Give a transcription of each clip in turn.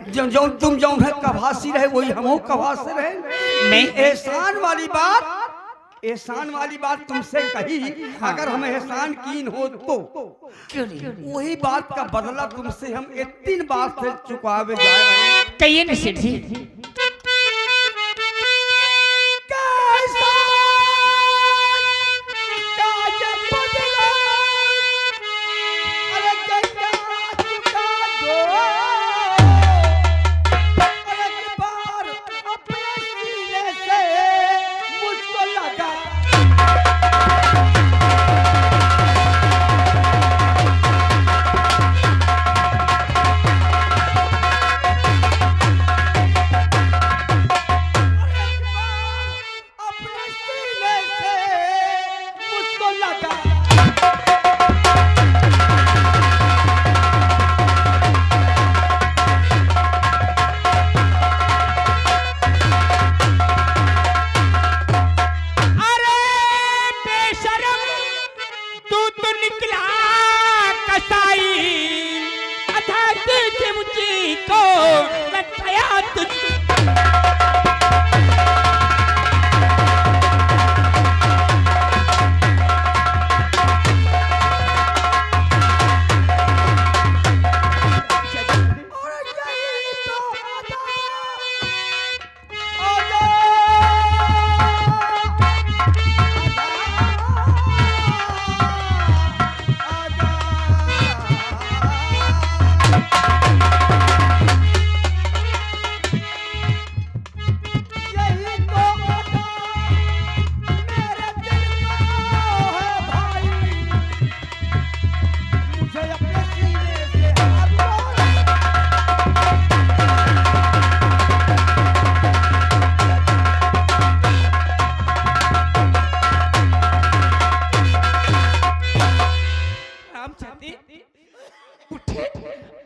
जो जो तुम जो है कभासी रहे वही हम कभास रहे। मैं एहसान वाली बात तुमसे कही। अगर हम एहसान कीन हो तो क्यों नहीं? वही बात का बदला तुमसे हम 3 बार से चुकावे जा रहे हैं। कहिए ना सेठ जी।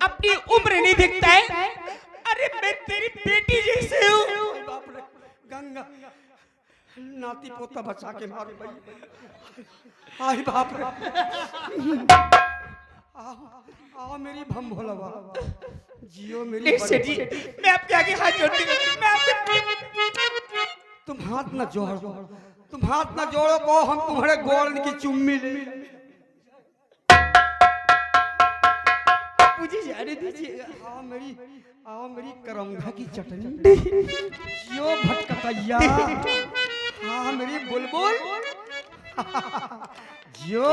अपनी उम्र नहीं दिखता है। अरे मैं तेरी बेटी जैसे हूँ। गंगा नाती पोता बचा के मारे भाई। आई बाप रे। आओ मेरी भम भोलवा जियो मेरी। सेठ जी मैं आपके आगे हाथ जोड़ती हूँ। मैं आपके तुम हाथ न जोड़ो, तुम हाथ न जोड़ो को हम तुम्हारे गोड़ की चुम्मी ले। मुझे जाने दीजिएगा। आओ मेरी करौंधा की चटनी जियो भटकटैया। हाँ मेरी बुलबुल जियो।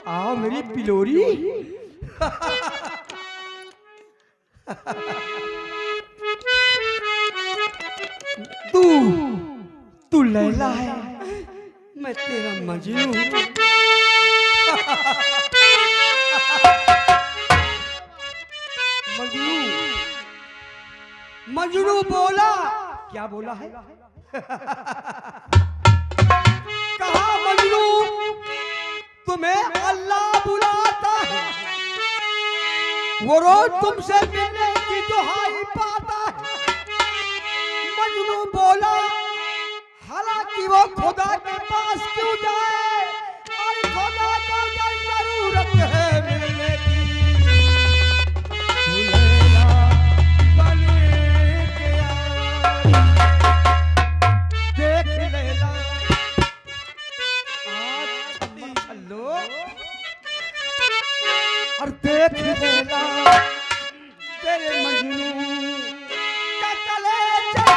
आओ मेरी पिलोरी। तू लैला है मैं तेरा मजनू। मजनू बोला क्या बोला है? कहा मजनू तुम्हें अल्लाह बुलाता है, वो रोज तुमसे मिलने की दुहाई पाता है। मजनू बोला हालांकि वो खुदा के पास क्यों जाए, और खुदा को जरूरत है मिलने की। और देख लेना तेरे मजनू का कलेजा।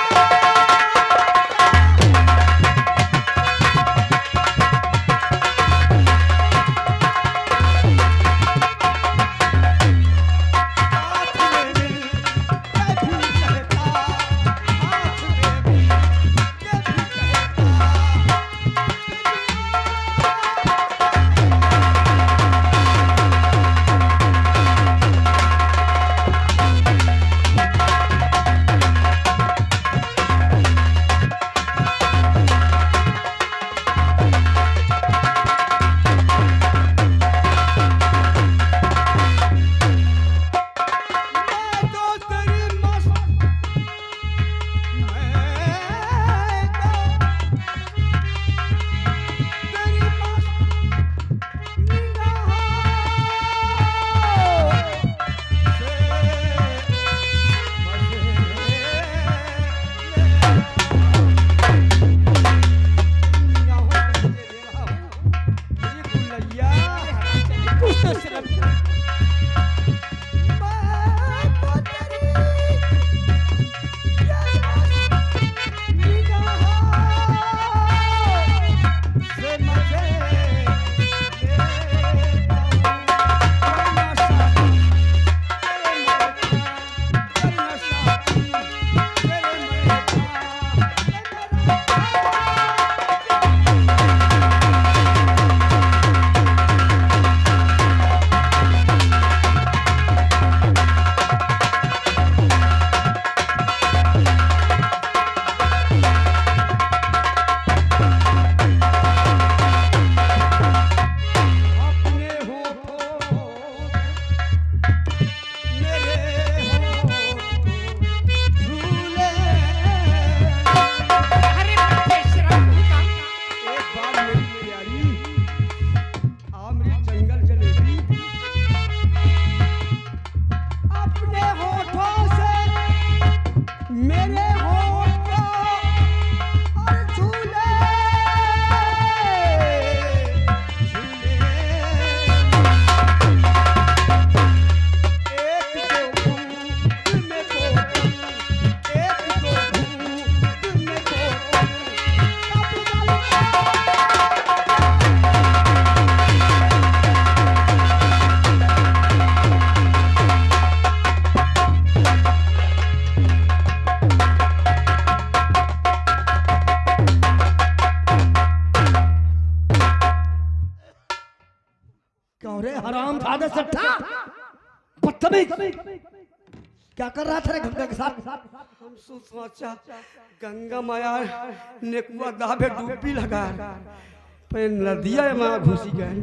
मेरे होठ और झूले हराम दादा सट्टा बदतमीज क्या कर रहा था रे गंगा के साथ? हम सोचा गंगा माया नेकुआ दाबे डूबी लगा पे नदिया में घुसी गए।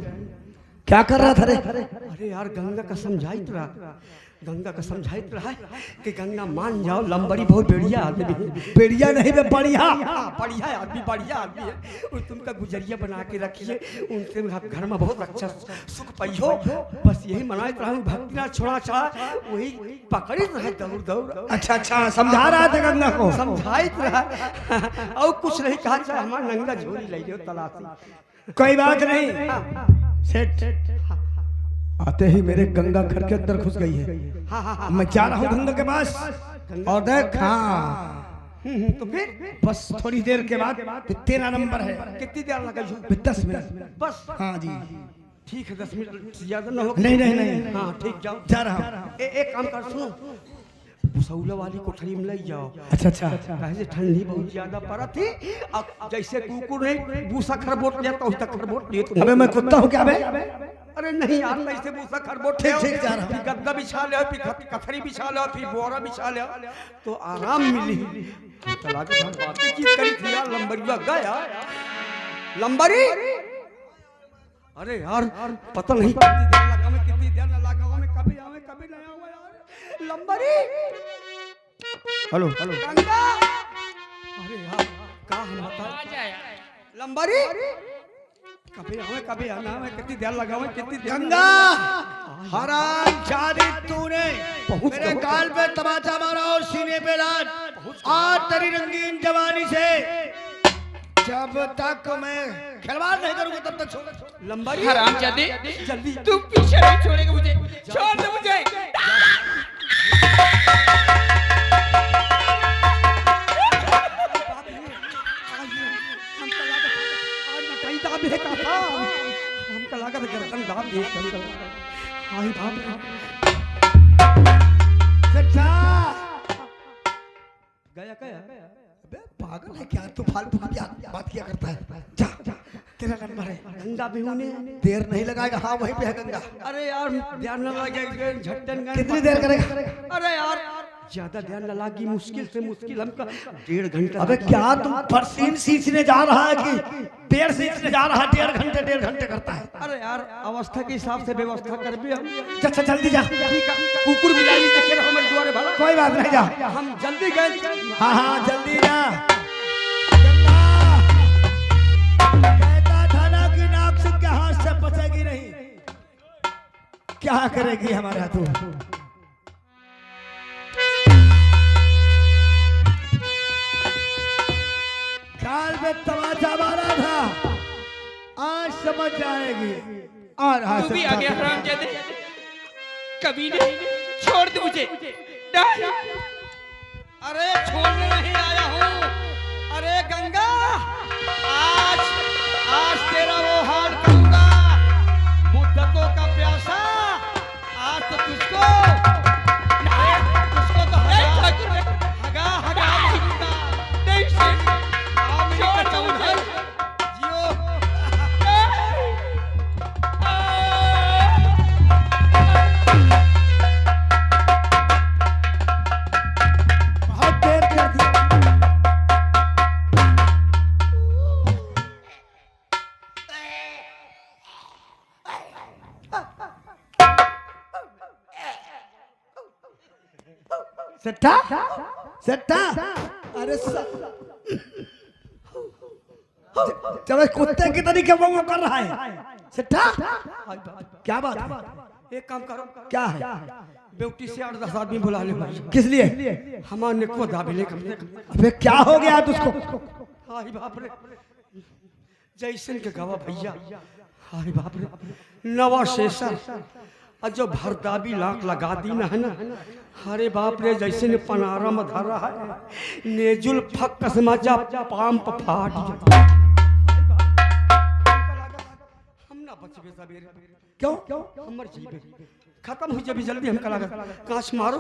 क्या कर रहा था रे? अरे यार गंगा का समझाइत रहा, गंगा का समझाइत रहा कि गंगा मान जाओ, लंबड़ी बहुत बढ़िया आदमी है। बेड़िया नहीं बे बढ़िया। बढ़िया आदमी, बढ़िया आदमी है। और तुमका गुजरिया बना के रखिए, उनसे घर में बहुत अच्छा सुख पाइयो। बस यही मनाइत रहा, भक्ति ना छोड़ा छा वही पकड़ी रहे दौड़ दौड़। अच्छा अच्छा समझा रहा था गंगा को? समझाइत रहा और कुछ नहीं कहा, चाहे हमारा नंगा झोली ले लो तलाशी। कोई बात नहीं सेठ, आते ही मेरे गंगा घर के अंदर घुस गई है। हाँ, मैं जा रहा हूँ गंगा के पास और देख। हाँ तो फिर बस थोड़ी देर के बाद तेरा नंबर है। कितनी देर लगा? 10 मिनट बस। हाँ जी ठीक है, 10 मिनट ज्यादा ना हो। नहीं हाँ ठीक, जाओ। जा रहा हूँ। एक काम कर, सुनो, भुसौला वाली कोठरी में ले जाओ। अच्छा अच्छा कहे ठंडी बहुत ज्यादा पड़ा थी। अब जैसे कुकुर नहीं भूसा खरबोट लेता उस तक खरबोट ले। अबे मैं कुत्ता हूँ क्या बे? अरे नहीं यार, ऐसे भूसा खरबोट ठीक ठीक जा रहा हूँ। गद्दा बिछा ले, फिर कथरी बिछा ले, फिर बोरा बिछा ले तो आराम मिली। चला के हम बातें की करी थी यार, लंबरिया गया लंबरी। अरे यार पता नहीं कितनी देर लगा मैं, कभी आवे कभी नहीं आवे यार। लंबरी, हेलो हेलो गंगा। अरे यार का हम बता लंबरी, कभी आवे कभी आना है, कितनी देर लगावे, कितनी देर। गंगा हराम जादी तूने मेरे गाल पे तमाचा मारा और सीने पे लात। आज तेरी रंगीन जवानी से जब तक मैं खिलवाड़ नहीं करूंगा तब तक छोड़। लंबरी हरामजादे, जल्दी तू पीछे नहीं छोड़ेगा मुझे, छोड़ दे मुझे। हमका लगा था गर्दन दाब दे। हाय बाप सच्चा गया गया। अबे पागल है क्या तू? फालतू की बात किया करता है। जा तेरा नंबर है। गंगा भी होने देर नहीं लगाएगा। हाँ वहीं पे है गंगा। अरे यार ध्यान न लगे, झट्टन गए। कितनी देर करेगा? अरे यार ज्यादा ध्यान न लगी, मुश्किल से मुश्किल हमका 1.5 घंटा। अबे क्या तुम परसीन सींचने जा रहा है कि पेड़ सींचने जा रहा है? 1.5 घंटे करता है। अरे यार अवस्था के हिसाब से व्यवस्था कर भी हम। अच्छा जल्दी जा। ठीक है, कुकुर बिलाई देखे रहो हमारे द्वारे भला। कोई बात नहीं जा। हम जल्दी गए। हाँ हाँ जल्दी जा। कहता था ना कि नाक से क्या हाथ से बचेगी नहीं। क्या करेगी हमारा तू? काल में तमाचा मारा था, आज समझ जाएगी। आ रहा तू भी आ गया हरामजादे, कभी नहीं, छोड़ दे मुझे। अरे छोड़ने नहीं आया हूँ। अरे गंगा, आज आज तेरा वो हाल करूंगा, मुद्दतों का प्यासा। आज तो तुझको तो हगा हगा दूंगा। नहीं शेख, छोड़ दे जियो। बहुत देर कर दी। सट्टा सट्टा अरे जब कुत्ते की तरीके वो कर रहा है। सट्टा क्या बात है? एक काम करो, क्या है? ब्यूटी से 8-10 आदमी बुला ले भाई। किस लिए? हमारे को दाबिले कमरे। अबे क्या हो गया तुझको? हाय बाप रे, जैसन के गवा भैया। हाय बाप रे, नवा शेषा और जो भरदाबी लाख लगा दी ना है ना, अरे बाप रे, जैसे ने पनारा में धरा है नेजुल फक कसमाचा पाम फाट। हम ना बचबे सवेरे। क्यों? हमर जीवे खत्म हो जब जल्दी हमका लगा काश मारो।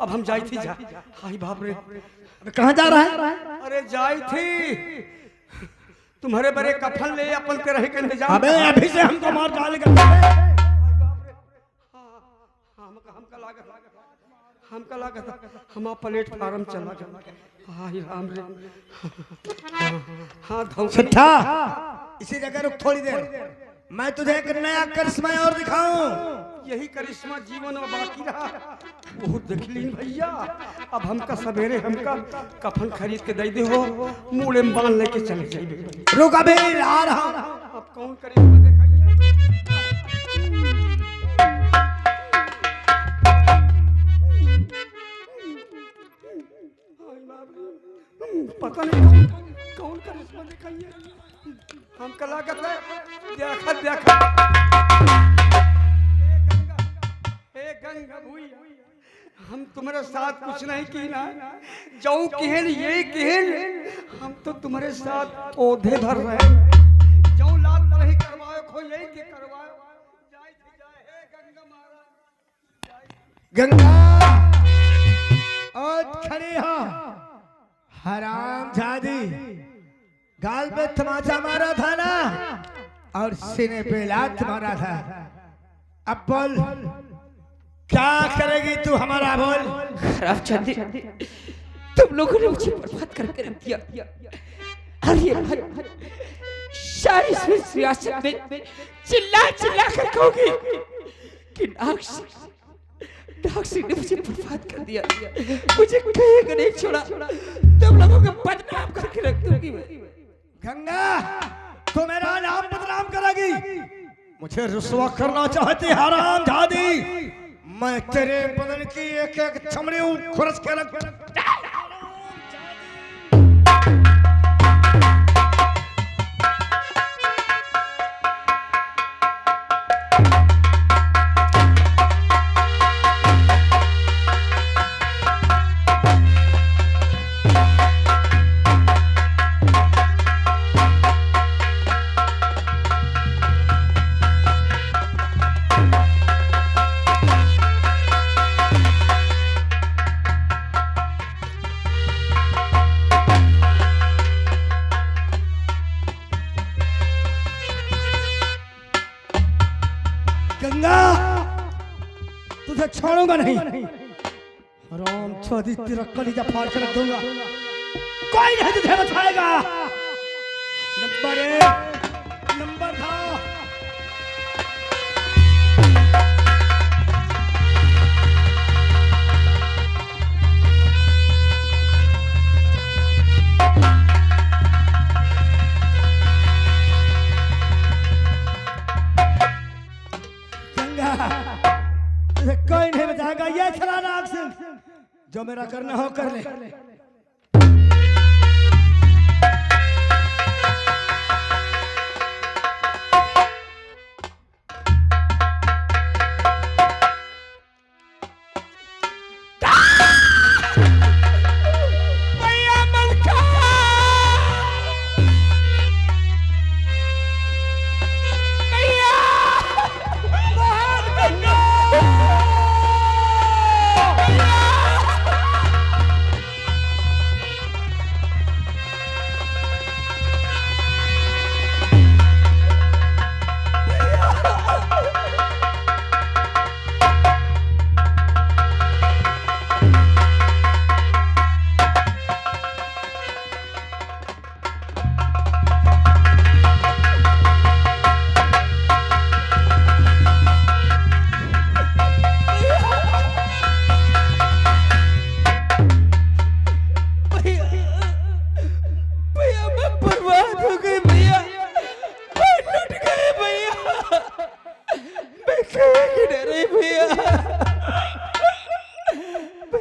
अब हम जाई थी जा। हाय बाप रे, कहाँ जा रहा है? अरे जाई थी तुम्हारे बड़े कफन ले अपन के रहे के इंतजाम। अबे अभी से हमको मार डालेगा। हमका लागत हम प्लेटफार्म चला गया। हाय राम रे। हाँ सट्टा, इसी जगह रुक थोड़ी देर, मैं तुझे एक नया करिश्मा और दिखाऊं। यही करिश्मा जीवन में बाकी रहा, बहुत देख ली भैया। अब हमका सवेरे हमका कफन खरीद के दे दे हो, मुड़े में बांध लेके चले जाइए। रुक अभी आ रहा हूं। अब कौन करिश्मा दिखाइए? पता नहीं कौन करिश्मा दिखाइए। हमका लागत है देखा देखा हे गंगा भूइया, हम तुम्हारे साथ कुछ नहीं की ना, जाऊं केहन ये केहन, हम तो तुम्हारे साथ पौधे भर रहे। जाऊं लात नहीं करवाओ खो यही के करवाओ। जाए थी जाए हे गंगा महाराज। गंगा और खड़ी हो। हराम जादी, गाल पे तमाचा मारा था ना और सीने पे लात मारा था। अब बोल क्या करेगी तू हमारा? बोल। खराब चांदी, तुम लोगों ने मुझे बर्बाद करके रख दिया। और ये सारी सियासत में चिल्ला चिल्ला कर कहोगे कि नागसी ने मुझे बर्बाद कर दिया, मुझे कहीं नहीं छोड़ा, तुम लोगों को बदनाम करके रख दूंगी मैं। गंगा, तू मेरा नाम बदनाम करेगी? मुझे रुसवा करना चाहती हराम जादी? मैं तेरे बदन की एक एक चमड़ी खुरच के रख। गंगा, तुझे छोड़ूंगा नहीं। राम चौधरी तेरा कलीजा फाड़ कर रख दूंगा, कोई नहीं तुझे बचाएगा। नंबर 1 नंबर था। कोई नहीं बचाएगा। ये चला नाग सिंह, जो मेरा करना हो कर ले।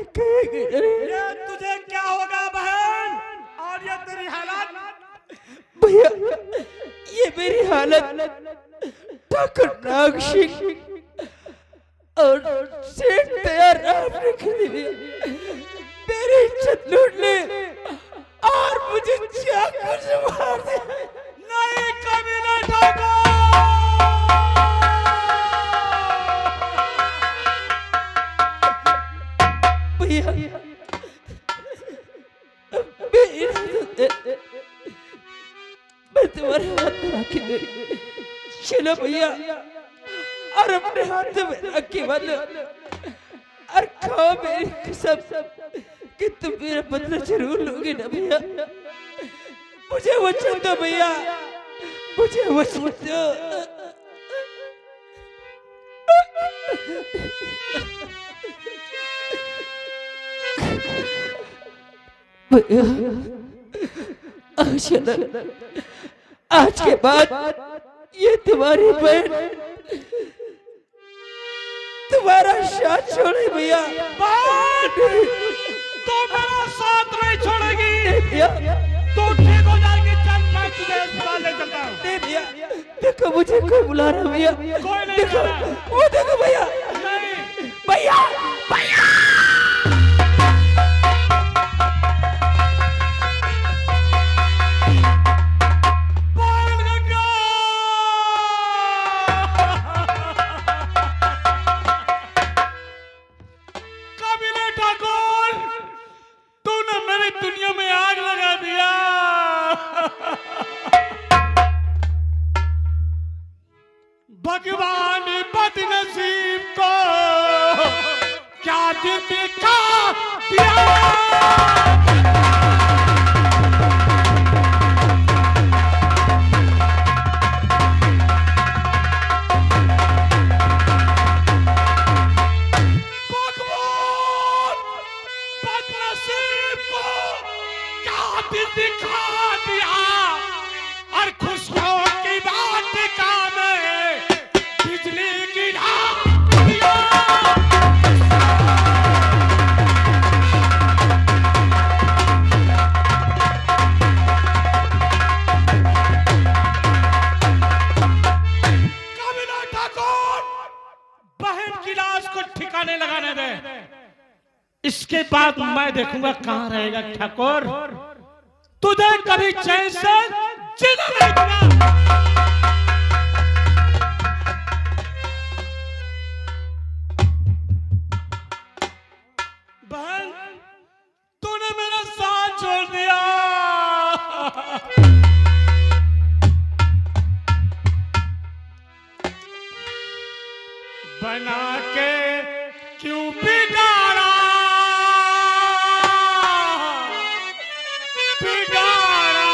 मैं कहीं ये तुझे क्या होगा बहन, और ये तेरी हालत? भैया ये मेरी हालत ठाकुर नाग सिंह और सेठ तैयार आपने खरीदी, मेरी इज्जत लूट ली और मुझे चाकू से मार दिया। नहीं कभी नहीं ठाकुर। भैया मैं तुम्हारे हाथ में राखी दे, चलो भैया और अपने हाथ में राखी बांधो और खाओ मेरी कसम कि तुम मेरा बदला जरूर लोगे ना भैया। मुझे वचन दो भैया, मुझे वचन दो। भैया आज के बाद ये तुम्हारी बहन तुम्हारा साथ छोड़े भैया। तो मेरा साथ नहीं छोड़ेगी भैया तो ठीक हो जाएगी। चल मैं तुझे अस्पताल ले चलता हूँ। नहीं भैया, देखो मुझे कोई बुला रहा है भैया। कोई नहीं देखो बुला रहा। वो देखो भैया, नहीं भैया भैया। भगवान बदनसीब को क्या दिन दिखा दिया। भगवान बदनसीब को क्या दिन दिखा दिया, और खुशियों की बात का में बिजली गिरा दिया। कबीला ठाकुर, बहन की लाश को ठिकाने लगाने दे, इसके बाद मैं देखूंगा कहां रहेगा ठाकुर। तुझे कभी चैन से जीना नहीं दूंगा। बहन तूने मेरा साथ छोड़ दिया। बना के क्यों बिगाड़ा, बिगाड़ा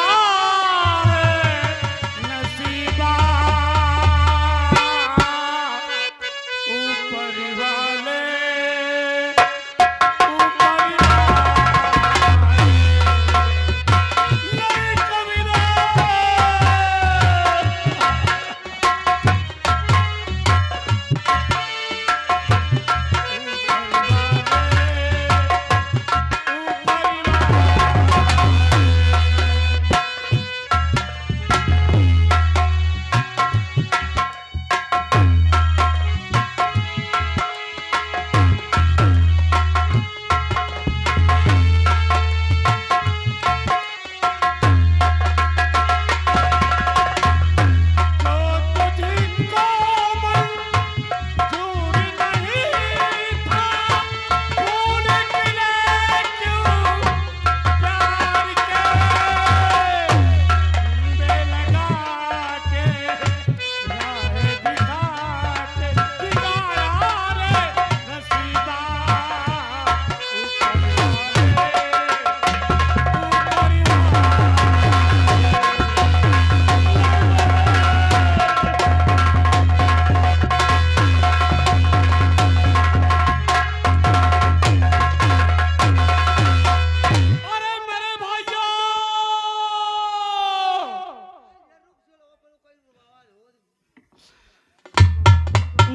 है नसीबा। ऊपर वाले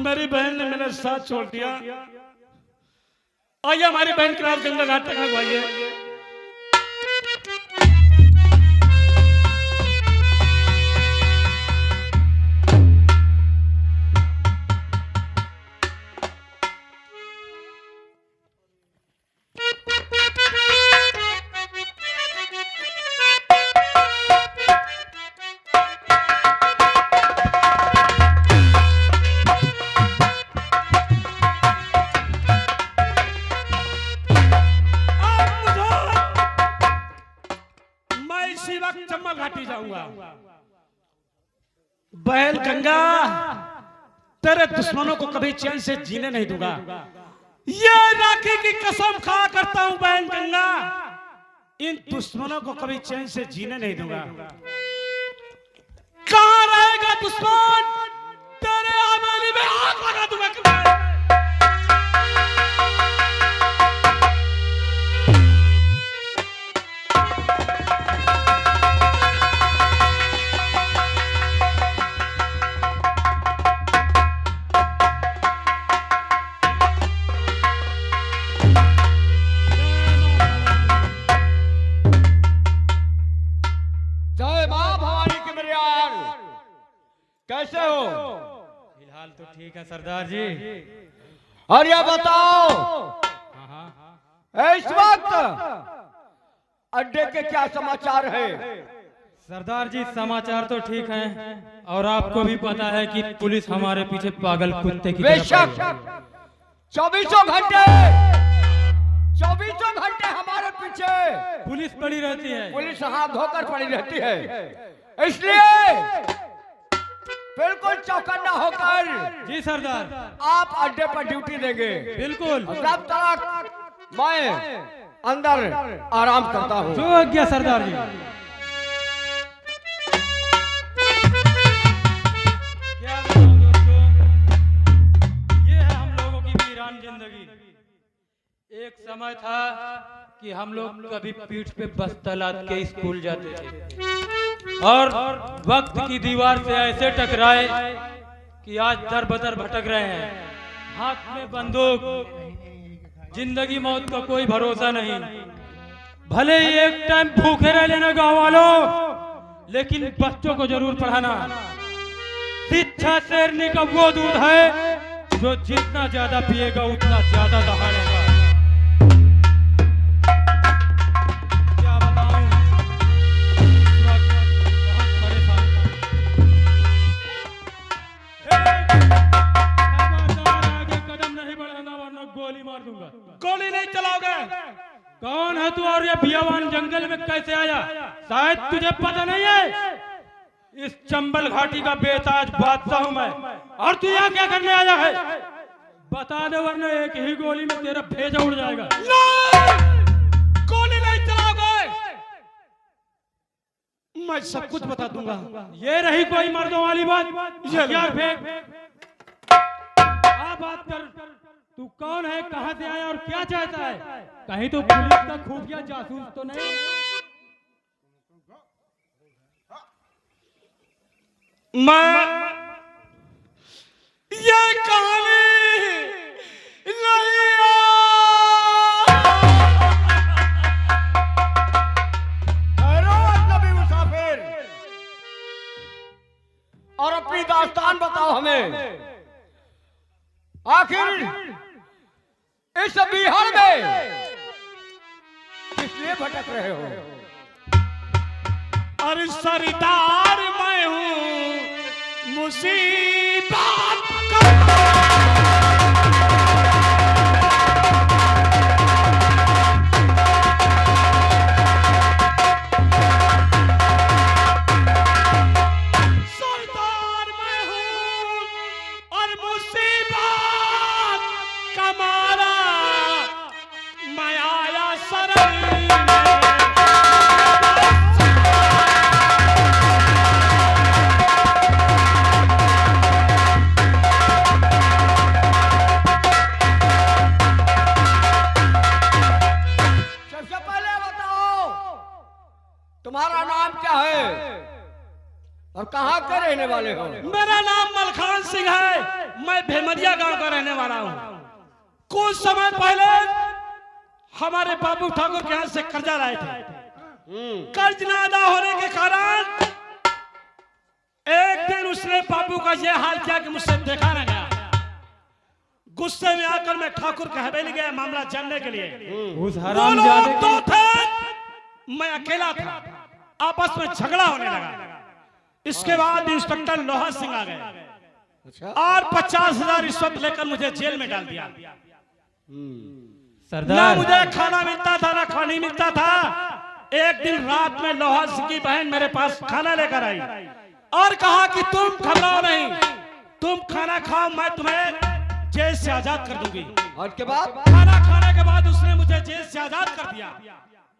मेरी बहन ने मेरा साथ छोड़ दिया, आइए हमारी बहन के नाम गंगा घाट तक लगवाइए। चंबल घाटी जाऊंगा। बहन गंगा, तेरे दुश्मनों को कभी चैन से जीने नहीं दूंगा। ये राखी की कसम खा करता हूं बहन गंगा, इन दुश्मनों को कभी चैन से जीने नहीं दूंगा। कहां रहेगा दुश्मन, तेरे हवेली में आग लगा दूंगा। कैसे हो? फिलहाल तो ठीक है सरदार जी। और यह बताओ, इस वक्त अड्डे के क्या समाचार है? सरदार जी समाचार तो ठीक हैं और आपको भी पता है कि पुलिस हमारे पीछे पागल कुत्ते की तरह बेशक पड़ी है। 24 घंटे हमारे पीछे पुलिस पड़ी रहती है। पुलिस हाथ धोकर पड़ी रहती है, इसलिए बिल्कुल चौकन्ना होकर जी सरदार, आप अड्डे पर ड्यूटी देंगे। बिल्कुल। तब तक मैं अंदर आराम करता हूँ। जो आज्ञा सरदार जी। क्या बताऊं दोस्तों, ये है हम लोगों की वीरान जिंदगी। एक समय था कि हम लोग कभी पीठ पे बस्ता लाद के स्कूल जाते थे और वक्त की दीवार से ऐसे टकराए कि आज दर बदर भटक रहे हैं। हाथ में बंदूक, जिंदगी मौत का कोई भरोसा नहीं। भले ही एक टाइम भूखे रह लेना गांव वालों, लेकिन बच्चों को जरूर पढ़ाना। शिक्षा शेरनी का वो दूध है जो जितना ज्यादा पिएगा उतना ज्यादा दहाड़ेगा। क्या बताऊं, इस वक्त बहुत परेशान खबरदार, आगे कदम नहीं बढ़ाना वरना गोली मार दूंगा। गोली नहीं चलाओगे? कौन है तू और ये बियावान जंगल में कैसे आया? शायद तुझे पता नहीं है, इस चंबल घाटी का बेताज बादशाह हूं मैं। और तू यहाँ क्या करने आया है? बता दे वरना एक ही गोली में तेरा भेजा उड़ जाएगा। गोली नहीं चलाओगे? मैं सब कुछ बता दूंगा। ये रही कोई मर्दों वाली बात? क्या फेंक बात कर। तू कौन है, कहां से आया और क्या चाहता है? कहीं तो पुलिस का खुफिया जासूस तो नहीं? मैं ये कहानी नहीं अजनबी मुसाफिर, और अपनी दास्तान बताओ हमें। आखिर इस बिहार में किस लिए भटक रहे हो? और सरदार मैं हूँ मुसीबत का। सरदार मैं हूँ और मुसीबत का मारा मैं आया सरल तुम्हारा नाम क्या है और कहाँ के रहने वाले हो? मेरा नाम मलखान सिंह है, मैं भेमरिया गांव का रहने वाला हूँ। कुछ समय पहले हमारे बाबू ठाकुर के यहाँ से कर्जा लाए थे। कर्ज न अदा होने के कारण एक दिन उसने बाबू का यह हाल किया कि मुझसे देखा न गया। गुस्से में आकर मैं ठाकुर के हवेली गया मामला जानने के लिए। उस वो हरामजादे लोग तो थे, मैं अकेला था। आपस में झगड़ा होने लगा। इसके बाद इंस्पेक्टर लोहा सिंह आ गए और 50,000 रिश्वत लेकर मुझे जेल में डाल दिया। ना सरदार मुझे खाना मिलता था ना खानी मिलता था। एक दिन रात में लोहा सिंह की बहन मेरे पास खाना लेकर आई और कहा कि तुम घबराओ नहीं, तुम खाना खाओ, मैं तुम्हें जेल से आजाद कर दूंगी। और के बाद खाना खाने के बाद उसने मुझे जेल से आजाद कर दिया।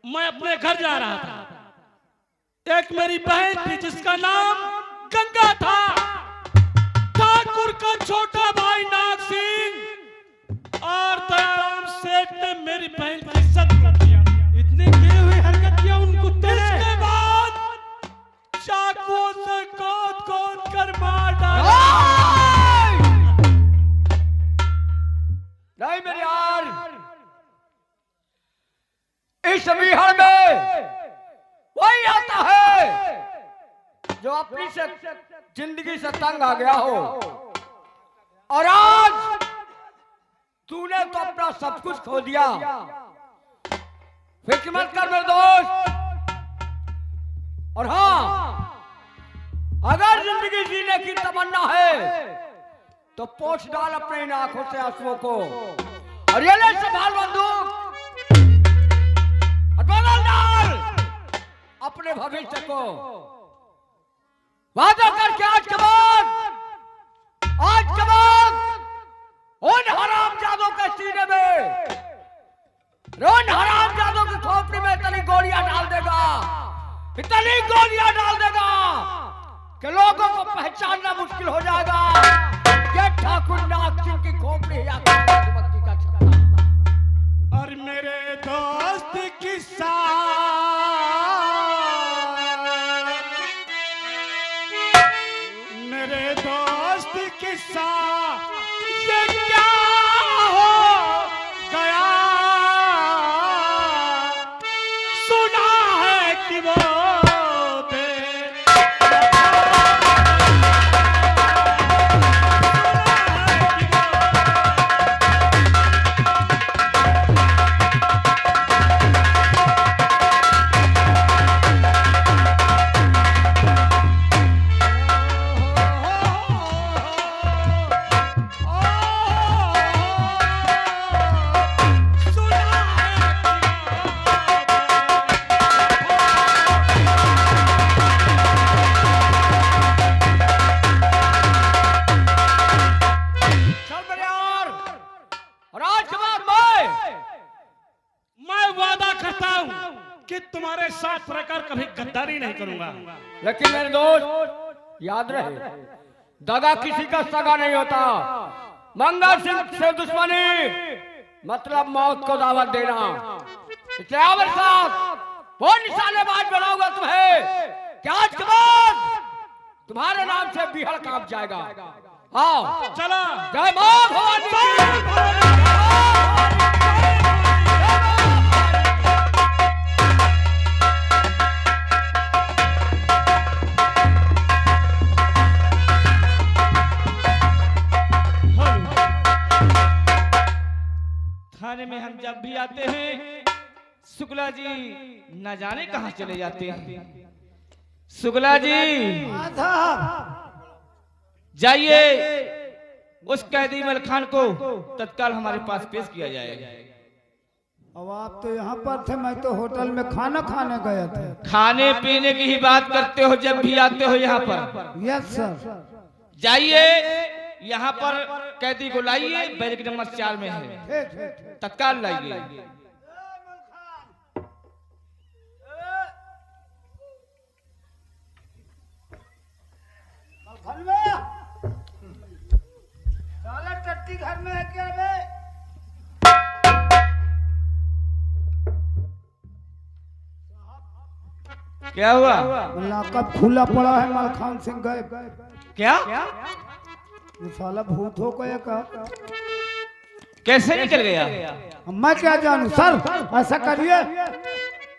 मैं अपने घर जा रहा था। एक मेरी बहन थी जिसका नाम गंगा था। ठाकुर का छोटा भाई नाग सिंह और दयाराम सेठ ने मेरी बहन की इज्जत कर दिया। इतनी गिरी हुई हरकत किया उन कुत्ते ने। इसके बाद चाकुओं से गोद गोद कर मार डाला। नहीं मेरे यार, इस बिहार में वही आता है जो अपनी से जिंदगी से तंग आ गया हो। और आज तूने तो अपना सब कुछ खो दिया। फिक्र मत कर मेरे दोस्त। और हाँ, अगर जिंदगी जीने की तमन्ना है तो पोंछ डाल अपने इन आंखों से आंसुओं को और ये ले संभाल बंदूक और बदल डाल अपने भविष्य को। वादा करके आज के बाद उन हरामजादों के सीने में, उन हरामजादों की खोपड़ी में इतनी गोलियां डाल देगा, इतनी गोलियां डाल देगा कि लोगों को पहचानना मुश्किल हो जाएगा। ये ठाकुर नाग सिंह की खोपड़ी है या मधुमक्खी का छत्ता। और मेरे दोस्त की साथ मेरे दोस्त के साथ ये क्या हो गया। सुना है कि वो तुम्हारे साथ रहकर कभी गद्दारी नहीं करूंगा। लेकिन मेरे दोस्त याद रहे, दगा किसी का सगा नहीं होता। मंगल सिंह से दुश्मनी मतलब मौत को दावत देना। इसलिए मेरे साथ वो निशानेबाज बनाऊंगा तुम्हें कि आज के बाद तुम्हारे नाम से बिहार कांप जाएगा। हाँ चला जय मां भवानी। थाने में हम जब भी आते हैं शुक्ला जी न जाने कहां चले जाते हैं। शुक्ला जी जाइए उस कैदी मल खान को तत्काल हमारे पास पेश किया जाए। अब आप तो यहाँ पर थे, मैं तो होटल में खाना खाने गए थे। खाने पीने की ही बात करते हो जब भी आते हो यहाँ पर। Yes sir. जाइए यहाँ पर कैदी को लाइए, बैरिक नंबर 4 में है, तत्काल लाइए। टट्टी घर में है क्या रे? क्या हुआ? मुलाकात खुला पड़ा है, मलखान सिंह गए। क्या ये साला भूत हो गया का? कैसे निकल गया? मैं क्या जानू सर, ऐसा करिए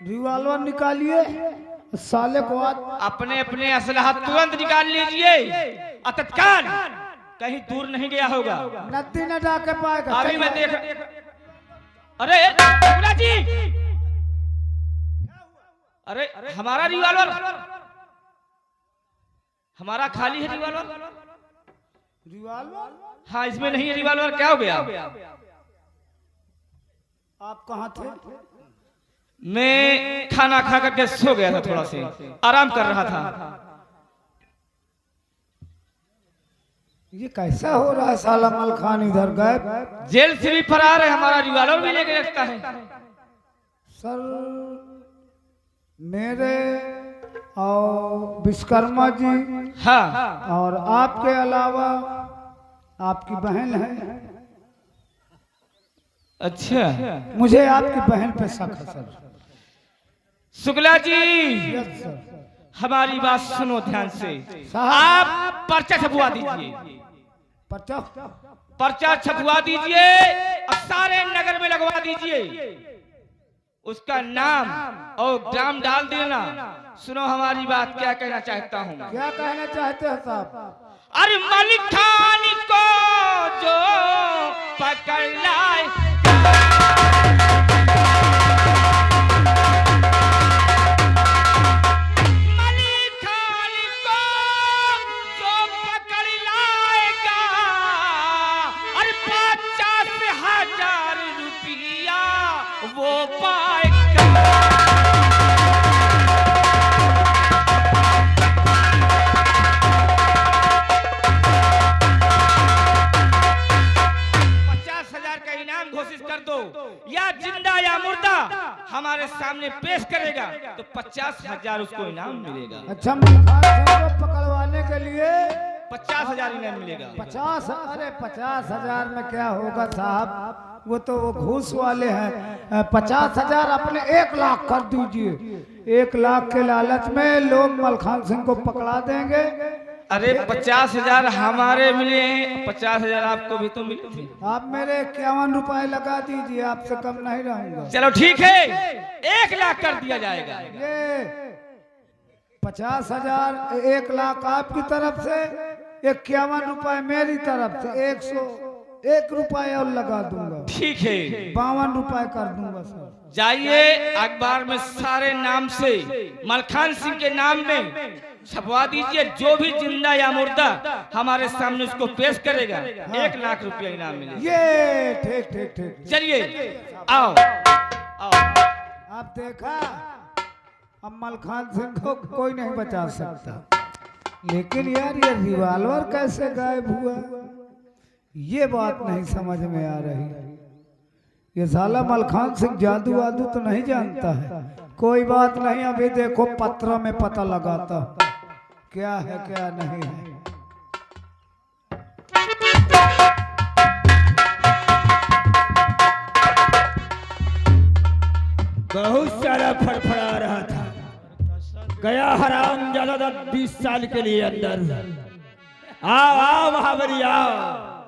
रिवॉल्वर निकालिए, साले को अपने अपने असलहा तुरंत निकाल लीजिए, तत्काल। कहीं दूर नहीं गया होगा, नदी न डाके पाएगा। अभी मैं देख। अरे शुक्ला जी, अरे हमारा रिवॉल्वर, हमारा खाली है रिवॉल्वर। रिवॉल्वर? हाँ, इसमें नहीं है रिवॉल्वर। क्या हो गया? आप कहाँ थे? मैं खाना खा करके सो गया था, थोड़ा से आराम कर रहा था। ये कैसा हो रहा है? साला मलखान इधर गए, जेल से भी फरार है, हमारा रिवॉल्वर भी लेके रखता है। सर मेरे और विश्वकर्मा जी, हाँ, और आपके अलावा आपकी बहन है। अच्छा, मुझे आपकी बहन पे शक है sir. Shukla ji, yes sir. हमारी बात सुनो ध्यान से। साहब। आप पर्चा छपवा दीजिए, पर्चा? पर्चा छपवा दीजिए और सारे नगर में लगवा दीजिए। उसका नाम और ग्राम डाल देना। सुनो हमारी बात, क्या कहना चाहता हूँ। क्या कहना चाहते हैं साहब? अरे मलिक खान को जो पकड़ लाए, मलिक खान को जो पकड़ लाएगा, अरे 50,000 रुपया वो पाएगा। घोषित कर दो, या जिंदा या मुर्दा हमारे सामने पेश करेगा तो 50,000 उसको इनाम मिलेगा। अच्छा, मलखान सिंह को पकड़वाने के लिए 50,000 इनाम मिलेगा। 50? अरे 50,000 में क्या होगा साहब, वो तो वो घूस वाले हैं। 50,000 अपने 1 लाख कर दीजिए। 1 लाख के लालच में लोग मलखान सिंह को पकड़ा देंगे। अरे 50,000 हमारे मिले हैं, 50,000 आपको भी तो मिले थे। आप मेरे 51 रुपए लगा दीजिए, आपसे कम नहीं रहूंगा। चलो ठीक है, 1 लाख कर दिया जाएगा। ये 50,000, 1 लाख आपकी तरफ से, 51 रुपए मेरी तरफ से, 101 रुपए और लगा दूंगा। ठीक है, 52 रुपए कर दूंगा सर। जाइए अखबार में सारे नाम से मलखान सिंह के नाम में छपवा दीजिए। जो भी जिंदा या मुर्दा हमारे सामने उसको पेश करेगा 1 लाख रुपया इनाम मिलेगा। ये ठीक ठीक ठीक। चलिए आओ आओ। आप देखा, अब मलखान सिंह को कोई नहीं बचा सकता, लेकिन यार ये रिवॉल्वर कैसे गायब हुआ, ये बात नहीं समझ में आ रही। ये साला मलखान सिंह जादू वादू तो नहीं जानता है। कोई बात नहीं, अभी देखो पत्र में पता लगाता क्या है क्या नहीं है। बहुत सारा फड़फड़ा रहा था, गया हराम ज्यादा 20 साल के लिए अंदर। आओ आओ महाबली आओ।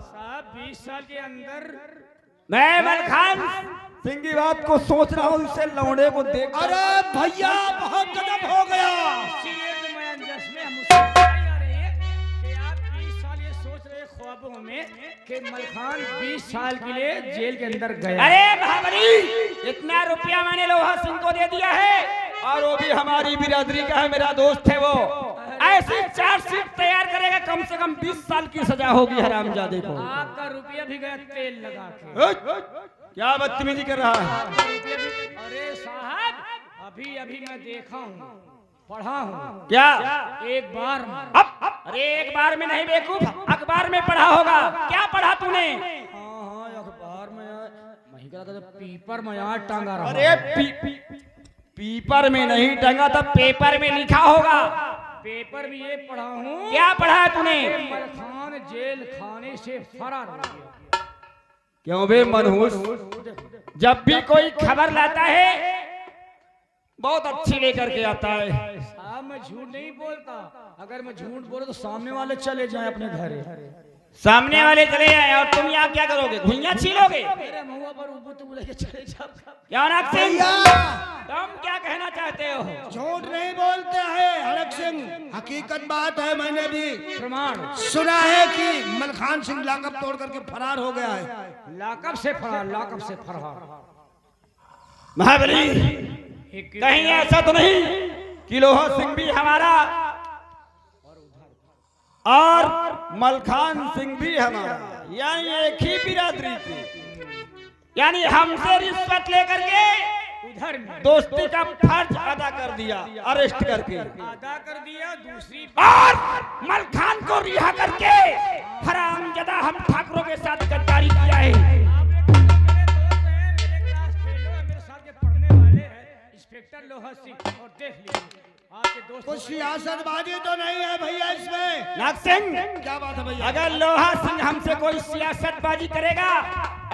साहब 20 साल के अंदर मैं मलखान सिंह की बात को सोच रहा हूँ, इसे लौंडे को देख। अरे भैया बहुत गजब हो गया। इसीलिए तो मैं अंजस में मुझसे आ रही है कि आप 20 साल ये सोच रहे ख्वाबों में कि मलखान 20 साल के लिए जेल के अंदर गया। अरे महाबली, इतना रुपया मैंने लोहा सिंह को दे दिया है, और वो भी हमारी बिरादरी का है, मेरा दोस्त है वो। ऐसी चार्जशीट तैयार करेगा, कम से कम 20 साल की सजा होगी हरामजादे को। आपका रुपया भी गया तेल लगा के। क्या बदतमीजी कर रहा है? अरे साहब, अभी अभी मैं देखा हूँ, पढ़ा हूँ। क्या? एक बार अरे एक बार में नहीं बेवकूफ, अखबार में पढ़ा होगा। क्या पढ़ा तूने? हाँ अखबार में वही कहा था, पेपर में यहाँ टांगा रहा। अरे पेपर में नहीं टंगा था, पेपर में लिखा होगा। पेपर में ये पढ़ा हूँ। क्या पढ़ा है तूने? मलखान जेल खाने से फरार हो गया। क्यों बे मनहूस, जब भी कोई खबर लाता है बहुत अच्छी लेकर के आता है। साहब मैं झूठ नहीं बोलता, अगर मैं झूठ बोले तो सामने वाले चले जाएं अपने घर। सामने वाले चले जाए और तुम यहाँ क्या करोगे? घुइयां छीलोगे? मेरे मुंह पर ऊपर तुम लेके चले जाओ। क्या नाग सिंह, भैया तुम क्या कहना चाहते हो? झूठ नहीं बोलते हैं हड़क सिंह, हकीकत बात है। मैंने भी प्रमाण सुना है कि मलखान सिंह लाकअप तोड़ करके फरार हो गया है। लाकअप से फरार, लाकअप से फरार। महाबली, कहीं ऐसा तो नहीं कि लोहा सिंह भी हमारा और मलखान सिंह भी हमारा, यानी एक ही बिरादरी के, यानी हमसे रिश्वत लेकर के उधर दोस्ती का फर्ज अदा कर दिया, अरेस्ट करके, अदा कर दिया। दूसरी और मलखान को रिहा करके हरामजादा हम ठाकुरों के साथ गद्दारी किया है। मेरे साथ के पढ़ने वाले हैं इंस्पेक्टर लोहा सिंह, और देख लीजिए आपके दोस्त। कुछ सियासतबाजी तो नहीं है भैया इसमें? नाग सिंह, क्या बात है भैया? अगर लोहा सिंह हमसे कोई सियासतबाजी करेगा,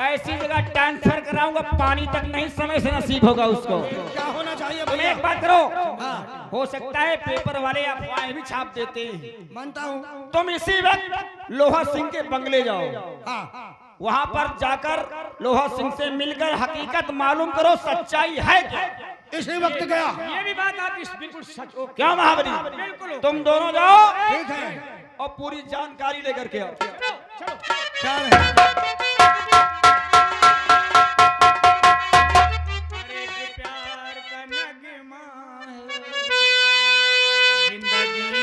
ऐसी जगह ट्रांसफर कराऊंगा पानी तक नहीं समय से नसीब होगा उसको। क्या होना चाहिए तुम भैया? एक बात करो, हो सकता है पेपर वाले अफवाहें भी छाप देते हैं, मानता हूँ। तुम इसी वक्त लोहा सिंह के बंगले जाओ, हाँ वहां पर जाकर लोहा सिंह से मिलकर हकीकत मालूम करो, सच्चाई है क्या। इसी वक्त गया। ये भी बात आपकी बिल्कुल सच हो। क्या महाबली, बिल्कुल। तुम दोनों जाओ ठीक है। और पूरी जानकारी लेकर के आओ। क्या है?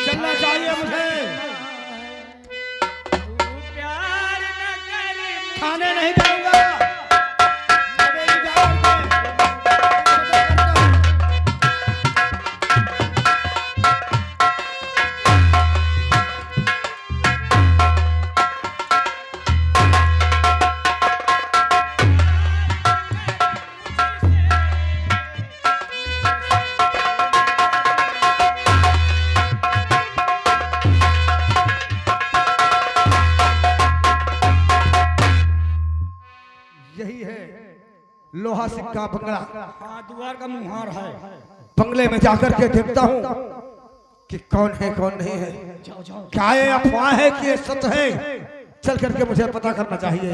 चलना चाहिए मुझे। थाने नहीं जाऊंगा। हवेली जा करके। यही है लोहा सिंह का बंगला। हाँ, द्वार का मुहार है। बंगले में जाकर के देखता हूँ कि कौन है कौन नहीं है, क्या ये अफवाह है कि ये सच है। चल करके मुझे पता करना चाहिए।